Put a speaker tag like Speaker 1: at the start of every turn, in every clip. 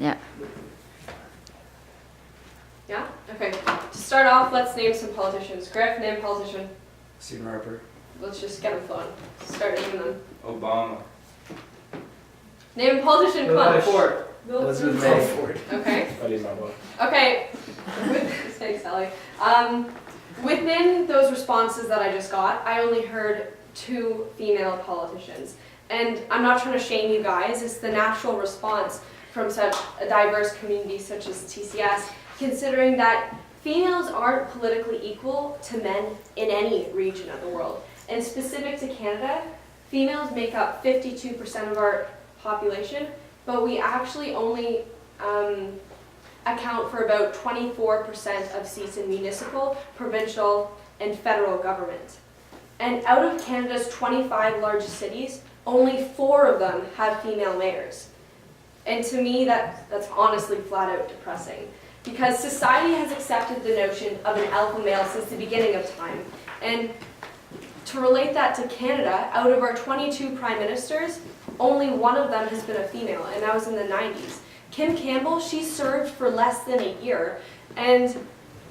Speaker 1: Yeah.
Speaker 2: Yeah? Okay. To start off, let's name some politicians. Griff, name a politician.
Speaker 3: Stephen Harper.
Speaker 2: Let's just get them flowing. Start naming them.
Speaker 3: Obama.
Speaker 2: Name a politician, come on.
Speaker 3: Ford.
Speaker 2: Bill
Speaker 3: Elizabeth
Speaker 2: Clinton.
Speaker 3: May. Ford.
Speaker 2: Okay.
Speaker 3: Buddy's my boy.
Speaker 2: Okay. Thanks, Sally. Within those responses that I just got, I only heard 2 female politicians. And I'm not trying to shame you guys. It's the natural response from such a diverse community such as TCS, considering that females aren't politically equal to men in any region of the world. And specific to Canada, females make up 52% of our population, but we actually only account for about 24% of seats in municipal, provincial, and federal government. And out of Canada's 25 largest cities, only 4 of them have female mayors. And to me, that's honestly flat out depressing. Because society has accepted the notion of an alpha male since the beginning of time. And to relate that to Canada, out of our 22 prime ministers, only 1 of them has been a female, and that was in the 90s. Kim Campbell, she served for less than a year. And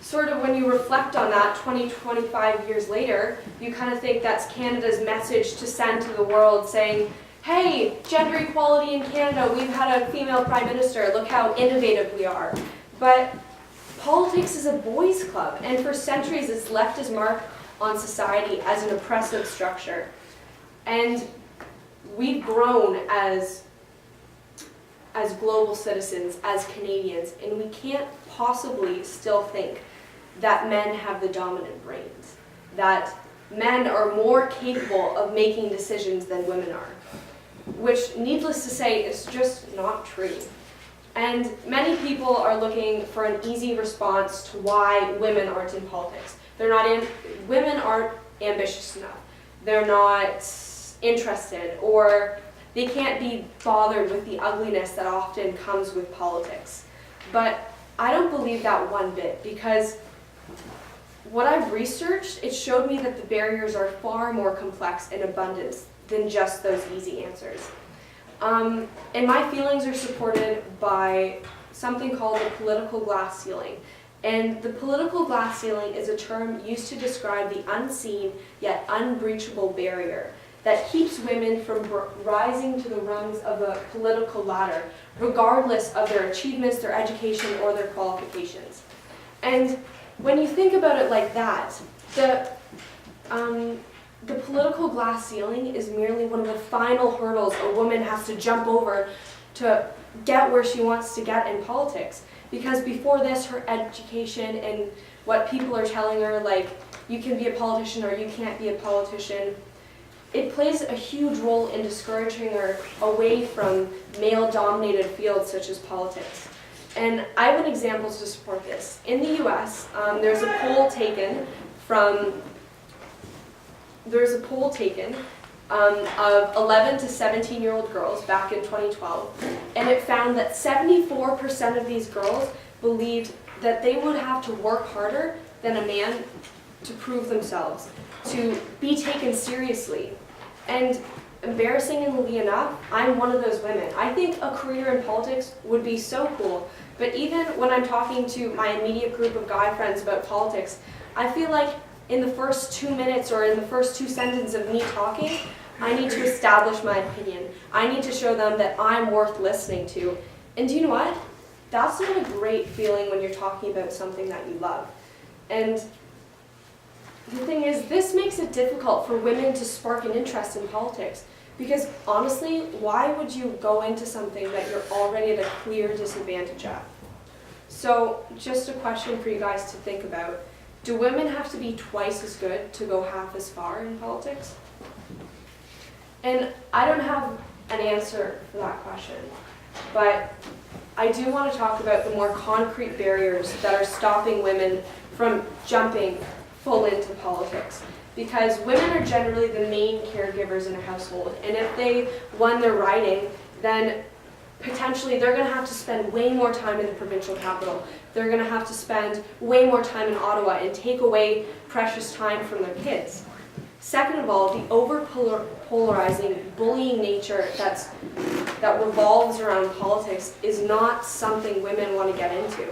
Speaker 2: sort of when you reflect on that 25 years later, you kind of think that's Canada's message to send to the world saying, hey, gender equality in Canada, we've had a female prime minister, look how innovative we are. But politics is a boys' club, and for centuries it's left its mark on society as an oppressive structure. And we've grown as global citizens, as Canadians, and we can't possibly still think that men have the dominant brains, that men are more capable of making decisions than women are, which, needless to say, is just not true. And many people are looking for an easy response to why women aren't in politics. Women aren't ambitious enough. They're not interested, or they can't be bothered with the ugliness that often comes with politics. But I don't believe that one bit, because what I've researched, it showed me that the barriers are far more complex and abundant than just those easy answers. And my feelings are supported by something called the political glass ceiling. And the political glass ceiling is a term used to describe the unseen yet unbreachable barrier that keeps women from rising to the rungs of the political ladder, regardless of their achievements, their education, or their qualifications. And when you think about it like that, the political glass ceiling is merely one of the final hurdles a woman has to jump over to get where she wants to get in politics. Because before this, her education and what people are telling her, like, you can be a politician or you can't be a politician, it plays a huge role in discouraging her away from male-dominated fields such as politics. And I have an example to support this. In the US, there's a poll taken of 11 to 17-year-old girls back in 2012, and it found that 74% of these girls believed that they would have to work harder than a man to prove themselves, to be taken seriously. And embarrassingly enough, I'm one of those women. I think a career in politics would be so cool, but even when I'm talking to my immediate group of guy friends about politics, I feel like in the first 2 minutes or in the first 2 sentences of me talking, I need to establish my opinion. I need to show them that I'm worth listening to. And do you know what? That's not a great feeling when you're talking about something that you love. And the thing is, this makes it difficult for women to spark an interest in politics. Because honestly, why would you go into something that you're already at a clear disadvantage at? So just a question for you guys to think about. Do women have to be twice as good to go half as far in politics? And I don't have an answer for that question, but I do want to talk about the more concrete barriers that are stopping women from jumping full into politics. Because women are generally the main caregivers in a household, and if they won their riding, then potentially they're going to have to spend way more time in the provincial capital. They're going to have to spend way more time in Ottawa and take away precious time from their kids. Second of all, the over-polarizing, bullying nature that's that revolves around politics is not something women want to get into.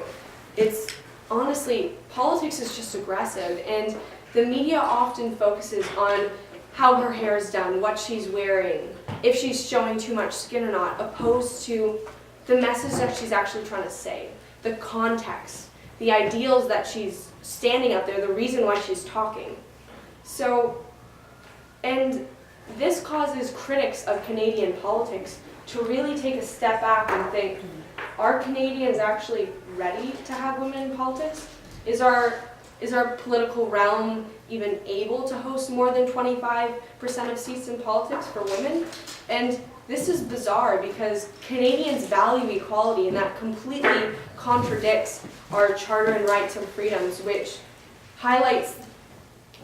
Speaker 2: It's honestly, politics is just aggressive, and the media often focuses on how her hair is done, what she's wearing, if she's showing too much skin or not, opposed to the message that she's actually trying to say, the context, the ideals that she's standing up there, the reason why she's talking. So, and this causes critics of Canadian politics to really take a step back and think, are Canadians actually ready to have women in politics? Is our political realm even able to host more than 25% of seats in politics for women? And this is bizarre because Canadians value equality, and that completely contradicts our Charter and Rights and Freedoms, which highlights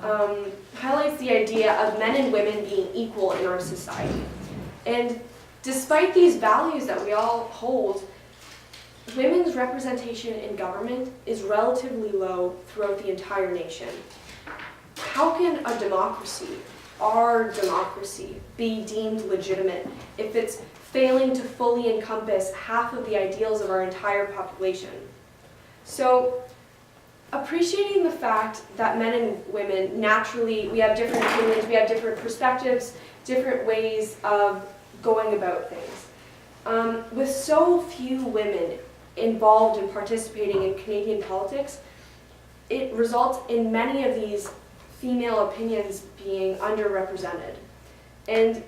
Speaker 2: the idea of men and women being equal in our society. And despite these values that we all hold, women's representation in government is relatively low throughout the entire nation. How can a democracy, our democracy, be deemed legitimate if it's failing to fully encompass half of the ideals of our entire population? So, appreciating the fact that men and women naturally, we have different opinions, we have different perspectives, different ways of going about things. With so few women involved in participating in Canadian politics, it results in many of these female opinions being underrepresented. And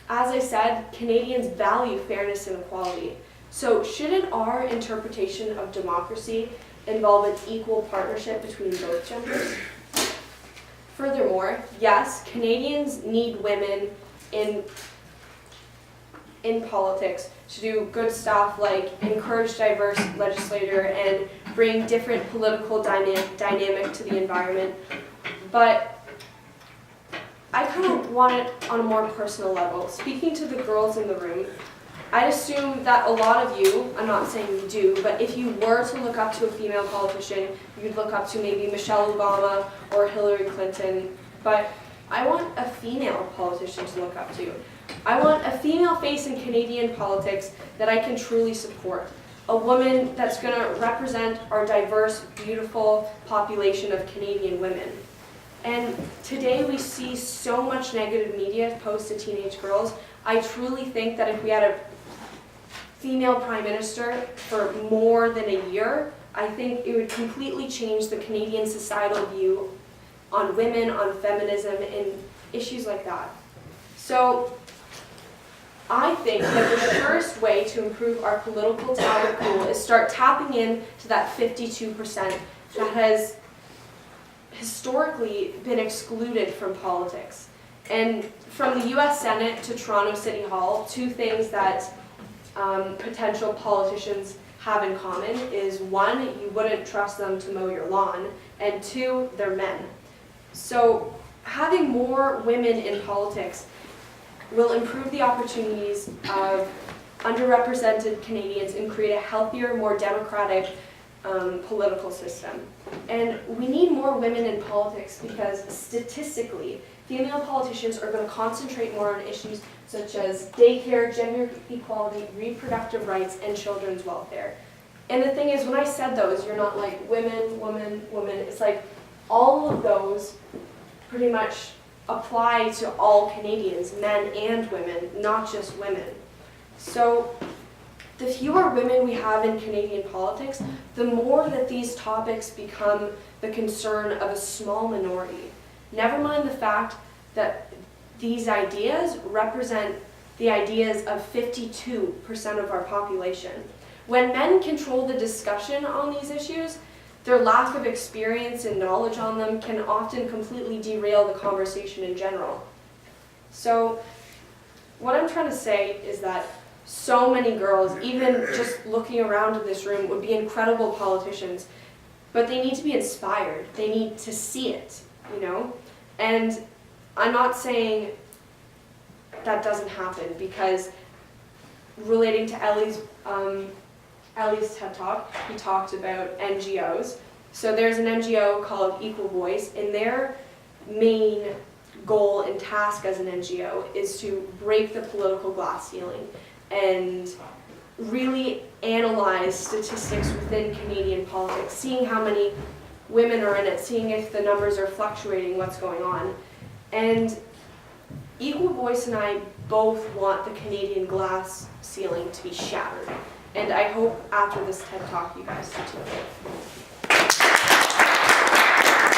Speaker 2: as I said, Canadians value fairness and equality. So shouldn't our interpretation of democracy involve an equal partnership between both genders? Furthermore, yes, Canadians need women in politics to do good stuff like encourage diverse legislature and bring different political dynamic to the environment. But I kind of want it on a more personal level. Speaking to the girls in the room, I'd assume that a lot of you, I'm not saying you do, but if you were to look up to a female politician, you'd look up to maybe Michelle Obama or Hillary Clinton. But I want a female politician to look up to. I want a female face in Canadian politics that I can truly support. A woman that's going to represent our diverse, beautiful population of Canadian women. And today we see so much negative media post to teenage girls. I truly think that if we had a female prime minister for more than a year, I think it would completely change the Canadian societal view on women, on feminism, and issues like that. So I think that the surest way to improve our political talent pool is start tapping into that 52% that has historically been excluded from politics. And from the US Senate to Toronto City Hall, two things that potential politicians have in common is one, you wouldn't trust them to mow your lawn, and two, they're men. So having more women in politics will improve the opportunities of underrepresented Canadians and create a healthier, more democratic political system. And we need more women in politics because statistically, female politicians are going to concentrate more on issues such as daycare, gender equality, reproductive rights, and children's welfare. And the thing is, when I said those, you're not like women, woman, woman. It's like all of those pretty much apply to all Canadians, men and women, not just women. So the fewer women we have in Canadian politics, the more that these topics become the concern of a small minority. Never mind the fact that these ideas represent the ideas of 52% of our population. When men control the discussion on these issues, their lack of experience and knowledge on them can often completely derail the conversation in general. So what I'm trying to say is that so many girls, even just looking around in this room, would be incredible politicians, but they need to be inspired. They need to see it, you know? And I'm not saying that doesn't happen, because relating to Ellie's TED Talk, he talked about NGOs. So there's an NGO called Equal Voice, and their main goal and task as an NGO is to break the political glass ceiling. and really analyze statistics within Canadian politics, seeing how many women are in it, seeing if the numbers are fluctuating, what's going on. And Equal Voice and I both want the Canadian glass ceiling to be shattered. And I hope after this TED Talk you guys do too.